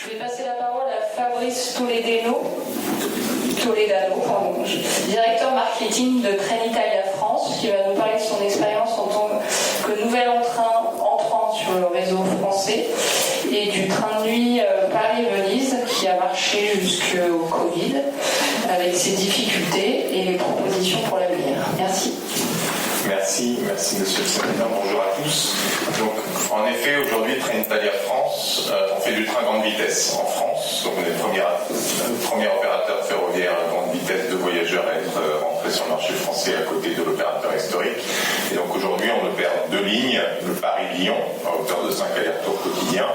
Je vais passer la parole à Fabrice Toledano, directeur marketing de Trenitalia France, qui va nous parler de son expérience en tant que nouvel entrant sur le réseau français et du train de nuit Paris-Venise qui a marché jusqu'au Covid avec ses difficultés et les propositions pour l'avenir. Merci. Merci Monsieur le Sénateur, bonjour à tous. Donc, en effet, aujourd'hui, Trenitalia France, on fait du train grande vitesse en France. Donc, on est le premier opérateur ferroviaire à grande vitesse de voyageurs à être rentré sur le marché français à côté de l'opérateur historique. Et donc, aujourd'hui, on opère deux lignes, le Paris-Lyon, à hauteur de 5 allers-retours quotidiens,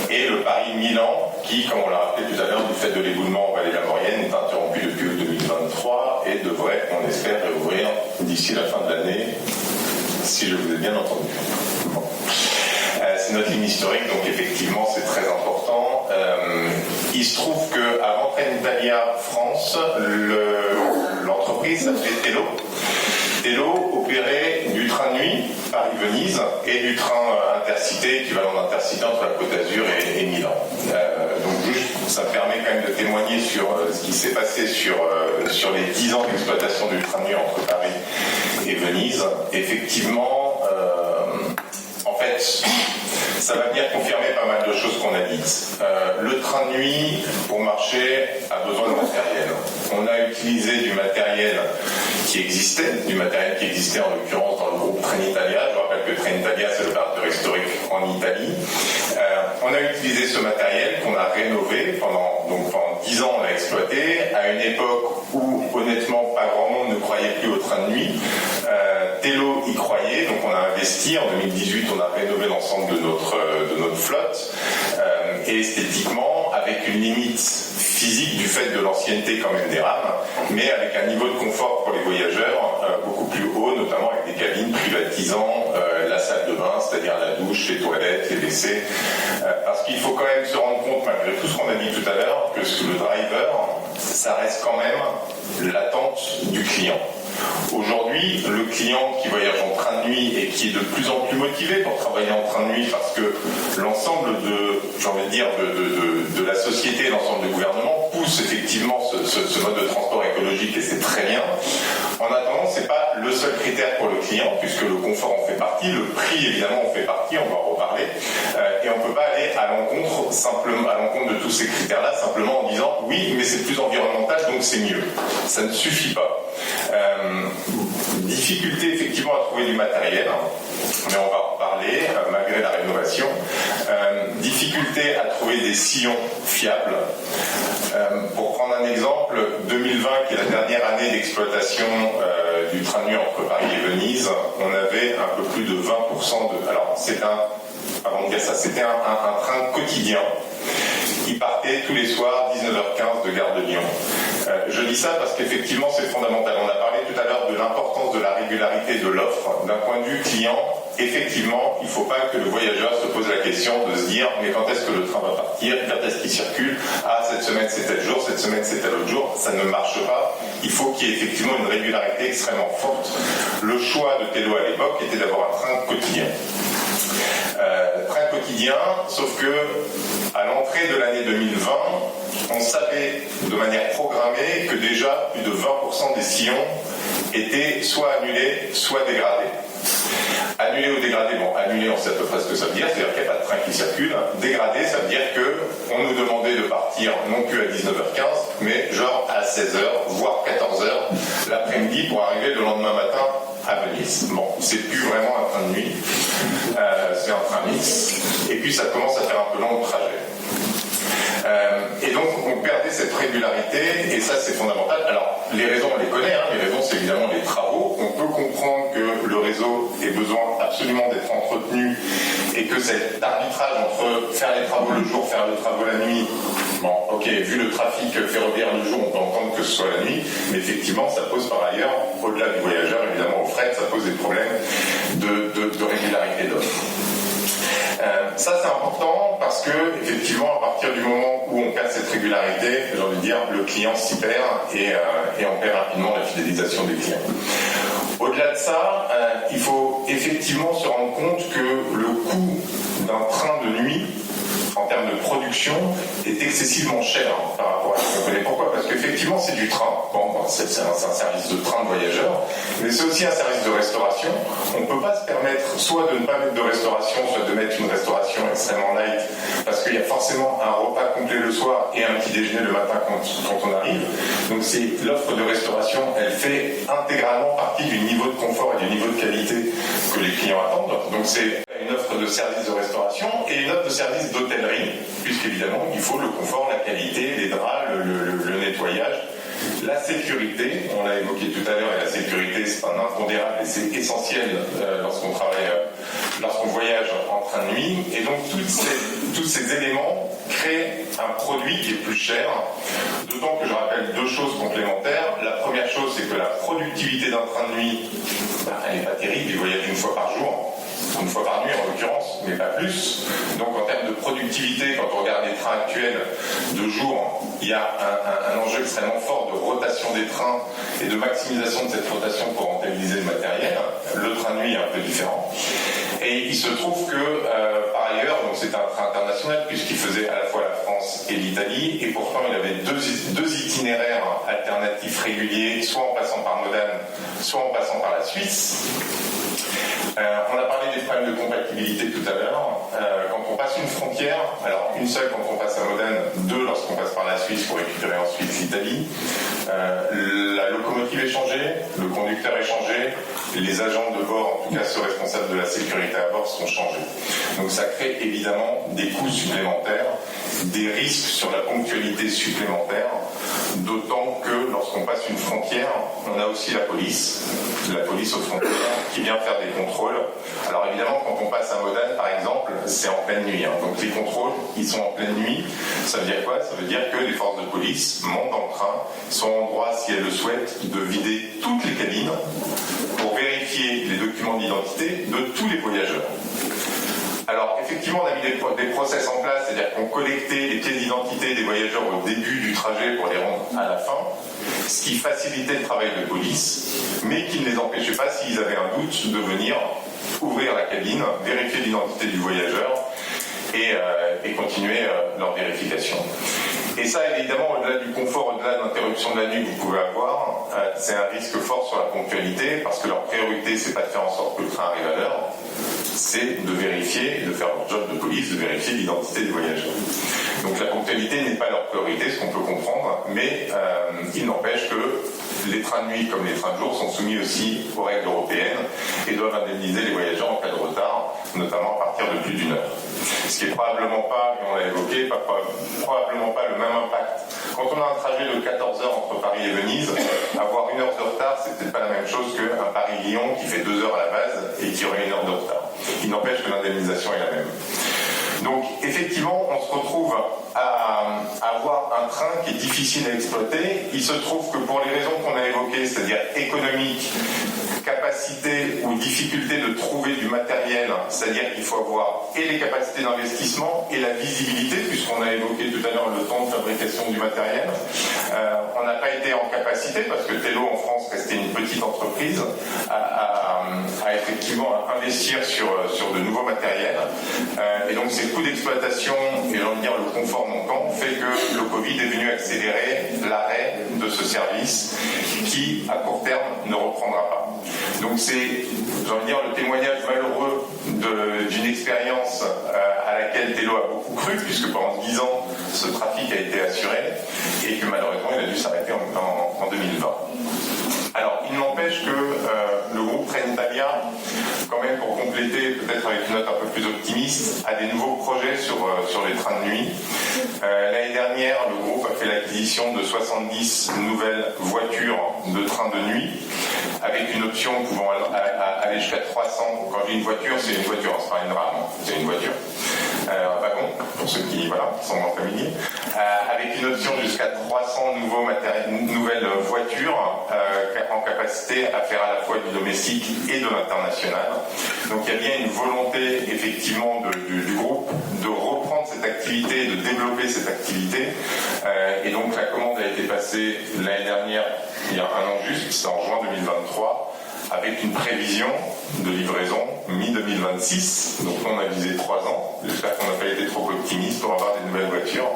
et le Paris-Milan, qui, comme on l'a rappelé tout à l'heure, du fait de l'éboulement en vallée de la Maurienne, est interrompu depuis 2023 et devrait, on espère, réouvrir d'ici la fin de l'année, si je vous ai bien entendu. Bon. C'est notre ligne historique, donc effectivement c'est très important. Il se trouve qu'avant Trenitalia France, l'entreprise s'appelait Tello. Tello opérait du train de nuit Paris-Venise et du train intercité, équivalent d'intercité entre la Côte d'Azur et Milan. Donc juste, ça me permet quand même de témoigner sur ce qui s'est passé sur les 10 ans d'exploitation du train de nuit entre Paris et Venise. Effectivement, en fait, ça va venir confirmer pas mal de choses qu'on a dites. Le train de nuit, pour marcher, a besoin de matériel. On a utilisé du matériel qui existait en l'occurrence dans le groupe Trenitalia. Je rappelle que Trenitalia, c'est l'opérateur historique en Italie. On a utilisé ce matériel qu'on a rénové pendant 10 ans, on l'a exploité, à une époque où, honnêtement, pas grand monde ne croyait plus au train de nuit. Tello y croyait, donc on a investi. En 2018, on a rénové l'ensemble de notre flotte. Et esthétiquement, avec une limite physique du fait de l'ancienneté quand même des rames, mais avec un niveau de confort pour les voyageurs beaucoup plus haut, notamment avec des cabines privatisant la salle de bain, c'est-à-dire la douche, les toilettes, les WC. Parce qu'il faut quand même se rendre compte, malgré tout ce qu'on a dit tout à l'heure, que le driver, ça reste quand même l'attente du client. Aujourd'hui, le client qui voyage en train de nuit et qui est de plus en plus motivé pour travailler en train de nuit parce que l'ensemble de la société et l'ensemble du gouvernement pousse effectivement ce mode de transport écologique et c'est très bien. En attendant, c'est pas le seul critère pour le client puisque le confort en fait partie, le prix évidemment en fait partie, on va en reparler, et on peut pas aller à l'encontre de tous ces critères-là simplement en disant oui, mais c'est plus environnemental donc c'est mieux. Ça ne suffit pas. Difficulté effectivement à trouver du matériel, mais on va en reparler malgré la rénovation. Difficulté à trouver des sillons fiables. Pour prendre un exemple, 2020 qui est la dernière année d'exploitation du train de nuit entre Paris et Venise, on avait un peu plus de 20% de... Alors avant de dire ça, c'était un train quotidien. Il partait tous les soirs 19h15 de Gare de Lyon. Je dis ça parce qu'effectivement c'est fondamental. On a parlé tout à l'heure de l'importance de la régularité de l'offre. D'un point de vue client, effectivement, il ne faut pas que le voyageur se pose la question de se dire mais quand est-ce que le train va partir, quand est-ce qu'il circule, cette semaine c'est tel jour, cette semaine c'est tel autre jour, ça ne marche pas. Il faut qu'il y ait effectivement une régularité extrêmement forte. Le choix de Tello à l'époque était d'avoir un train quotidien. Train quotidien, sauf que à l'entrée de l'année 2020, on savait de manière programmée que déjà plus de 20% des sillons étaient soit annulés, soit dégradés. Annulé ou dégradé, annulé on sait à peu près ce que ça veut dire, c'est-à-dire qu'il n'y a pas de train qui circule. Dégradé, ça veut dire qu'on nous demandait de partir non plus à 19h15, mais genre à 16h, voire 14h l'après-midi pour arriver le lendemain matin à Venise. Bon, c'est plus vraiment un train de nuit, c'est un train mix, et puis ça commence à faire un peu long le trajet. Et donc on perdait cette régularité et ça c'est fondamental. Alors les raisons on les connaît, les raisons c'est évidemment les travaux. On peut comprendre que le réseau ait besoin absolument d'être entretenu et que cet arbitrage entre faire les travaux le jour, faire les travaux la nuit, vu le trafic ferroviaire le jour on peut entendre que ce soit la nuit, mais effectivement ça pose par ailleurs, au-delà du voyageur évidemment au fret, ça pose des problèmes de régularité d'offre. Ça c'est important parce que effectivement à partir du moment où on perd cette régularité, j'ai envie de dire le client s'y perd et on perd rapidement la fidélisation des clients. Au-delà de ça, il faut effectivement se rendre compte que le coût d'un train de nuit en termes termes de production, est excessivement cher par rapport à ce qu'on connaît. Pourquoi ? Parce qu'effectivement, c'est du train. Bon, c'est un service de train de voyageurs, mais c'est aussi un service de restauration. On ne peut pas se permettre soit de ne pas mettre de restauration, soit de mettre une restauration extrêmement light, parce qu'il y a forcément un repas complet le soir et un petit déjeuner le matin quand on arrive. Donc l'offre de restauration, elle fait intégralement partie du niveau de confort et du niveau de qualité que les clients attendent. Donc c'est une offre de service de restauration et une offre de service d'hôtellerie, puisqu'évidemment il faut le confort, la qualité, les draps, le nettoyage, la sécurité, on l'a évoqué tout à l'heure, et la sécurité c'est un impondérable et c'est essentiel lorsqu'on travaille, lorsqu'on voyage en train de nuit, et donc tous ces éléments créent un produit qui est plus cher, d'autant que je rappelle deux choses complémentaires. La première chose, c'est que la productivité d'un train de nuit, elle n'est pas terrible, il voyage une fois par jour, une fois par nuit en l'occurrence, mais pas plus. Donc en termes de productivité, quand on regarde les trains actuels de jour, il y a un enjeu extrêmement fort de rotation des trains et de maximisation de cette rotation pour rentabiliser le matériel. Le train de nuit est un peu différent. Et il se trouve que, par ailleurs, donc c'est un train international puisqu'il faisait à la fois la France et l'Italie, et pourtant il avait deux itinéraires alternatifs réguliers, soit en passant par Modane, soit en passant par la Suisse. On a parlé des problèmes de compatibilité tout à l'heure. Quand on passe une frontière, alors une seule quand on passe à Modane, deux lorsqu'on passe par la Suisse pour récupérer ensuite l'Italie, la locomotive est changée, le conducteur est changé, les agents de bord, en tout cas ceux responsables de la sécurité à bord, sont changés. Donc ça crée évidemment des coûts supplémentaires, des risques sur la ponctualité supplémentaire, d'autant que lorsqu'on passe une frontière, on a aussi la police aux frontières qui vient faire des contrôles. Alors évidemment, quand on passe à Modane, par exemple, c'est en pleine nuit. Donc les contrôles, ils sont en pleine nuit. Ça veut dire quoi ? Ça veut dire que les forces de police montent dans le train, sont en droit, si elles le souhaitent, de vider toutes les cabines pour vérifier les documents d'identité de tous les voyageurs. Alors, effectivement, on a mis des process en place, c'est-à-dire qu'on collectait les pièces d'identité des voyageurs au début du trajet pour les rendre à la fin, ce qui facilitait le travail de police, mais qui ne les empêchait pas, s'ils avaient un doute, de venir ouvrir la cabine, vérifier l'identité du voyageur et continuer leur vérification. Et ça, évidemment, au-delà du confort, au-delà de l'interruption de la nuit que vous pouvez avoir, c'est un risque fort sur la ponctualité, parce que leur priorité, c'est pas de faire en sorte que le train arrive à l'heure, c'est de vérifier, de faire leur job de police, de vérifier l'identité des voyageurs. Donc la ponctualité n'est pas leur priorité, ce qu'on peut comprendre, mais il n'empêche que les trains de nuit comme les trains de jour sont soumis aussi aux règles européennes et doivent indemniser les voyageurs en cas de retard, notamment à partir de plus d'une heure. Ce qui est probablement pas, et on l'a évoqué, probablement pas le même impact. Quand on a un trajet de 14 heures entre Paris et Venise, avoir une heure de retard, c'est peut-être pas la même chose qu'un Paris-Lyon qui fait 2 heures à la base et qui aurait une heure de retard. Il n'empêche que l'indemnisation est la même. Donc effectivement, on se retrouve à avoir un train qui est difficile à exploiter. Il se trouve que pour les raisons qu'on a évoquées, c'est-à-dire économiques, capacité ou difficulté de trouver du matériel, c'est-à-dire qu'il faut avoir et les capacités d'investissement et la visibilité, puisqu'on a évoqué tout à l'heure le temps de fabrication du matériel. On n'a pas été en capacité, parce que Tello en France restait une petite entreprise, à effectivement investir sur de nouveaux matériels. Et donc ces coûts d'exploitation et j'ai envie de dire le confort manquant fait que le Covid est venu accélérer l'arrêt de ce service qui, à court terme, ne reprendra pas. Donc c'est, j'ai envie de dire, le témoignage malheureux d'une expérience à laquelle Tello a beaucoup cru, puisque pendant 10 ans, ce trafic a été assuré et que malheureusement, il a dû s'arrêter en 2020. Alors, il n'empêche que le groupe Trenitalia, quand même pour compléter, peut-être avec une note un peu plus optimiste, a des nouveaux projets sur les trains de nuit. L'année dernière, le groupe a fait l'acquisition de 70 nouvelles voitures de trains de nuit, avec une option pouvant aller jusqu'à 300. Quand je dis une voiture, c'est une voiture, c'est pas une rame, c'est une voiture. Un wagon, pour ceux qui sont moins familiers, avec une option jusqu'à 300 nouvelles voitures en capacité à faire à la fois du domestique et de l'international. Donc il y a bien une volonté effectivement du groupe de reprendre cette activité, de développer cette activité. Et donc la commande a été passée l'année dernière, il y a un an juste, c'était en juin 2023, avec une prévision de livraison mi-2026. Donc on a visé 3 ans. J'espère qu'on n'a pas été trop optimiste pour avoir des nouvelles voitures.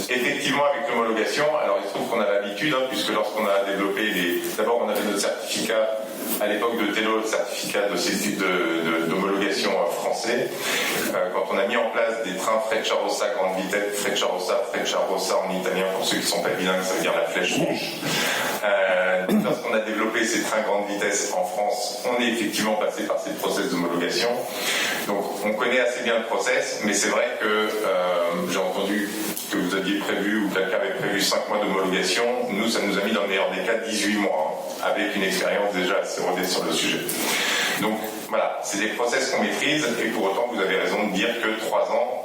Effectivement, avec l'homologation, alors il se trouve qu'on a l'habitude, puisque lorsqu'on a développé d'abord on avait notre certificat à l'époque de Tello, le certificat d'homologation français. Quand on a mis en place des trains Frecciarossa grande vitesse, Frecciarossa en italien, pour ceux qui ne sont pas bilingues, ça veut dire la flèche rouge. Lorsqu'on a développé ces trains grande vitesse en France, on est effectivement passé par ces process d'homologation. Donc on connaît assez bien le process, mais c'est vrai que j'ai entendu que vous aviez prévu, ou quelqu'un avait prévu 5 mois d'homologation. Nous, ça nous a mis dans le meilleur des cas 18 mois, avec une expérience déjà assez rodée sur le sujet. Donc voilà, c'est des process qu'on maîtrise, et pour autant vous avez raison de dire que 3 ans,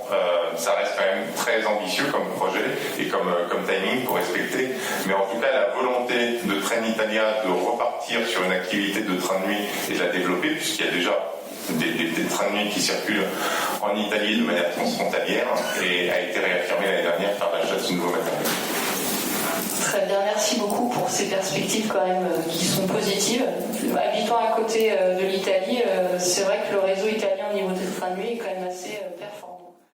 ça reste quand même très ambitieux comme projet et comme timing pour respecter. Mais en tout cas, la volonté de Trenitalia de repartir sur une activité de train de nuit et de la développer, puisqu'il y a déjà des trains de nuit qui circulent en Italie de manière transfrontalière, et a été réaffirmée l'année dernière par l'achat de ce nouveau matériel. Très bien, merci beaucoup pour ces perspectives quand même qui sont positives. Habitant à côté de l'Italie, c'est vrai que le réseau italien au niveau des trains de nuit est quand même assez performant.